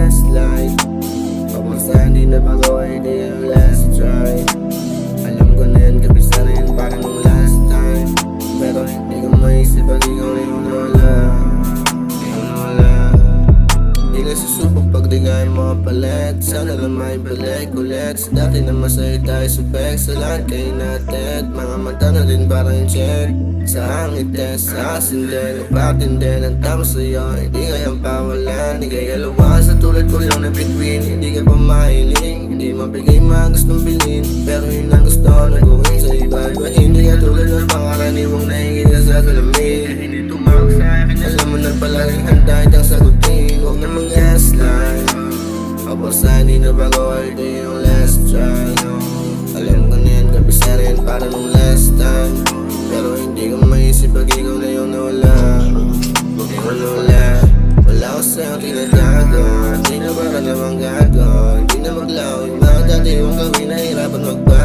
last light. Pagmasa hindi na bago ay di ang last try. Alam ko na yan, kapisa na yan parang nung last time. Pero hindi ko maisip pag ikaw na yung nawala. Ikaw nawala. Di na susubok pag di kaya mga palit. Sana lang may balik ulit. Sa dati na masaya tayo sa back. Sa lahat kayo natin. Mga mata na din parang yung check. Sa hangit eh, sa asin din. Napatin din ang tama sa'yo. Hindi kayang pawalan. Hindi kaya luwa sa tulad ko lang na between. Hindi ka pa mahiling. Hindi mabigay mga gustong bilhin. Pero yun ang gusto na gawin sa iba. Hindi ka tulad ng pangaraniwang nahingit sa salamin. Hindi tumawag sa akin. Alam mo na palaging handa itang sagutin. Huwag na mag-gaslight. Kapasa hindi na bago ay ito yung last try. Alam ko na yan, kapisa na yan para nung last time. Pero hindi ko maisip pag ikaw na yung nawala. Ikaw nawala. Wala ko sa'yo tinatago. Hindi na para namang gago. Hindi na maglaw yung mga dati yung gawin. Nahirapan magbago.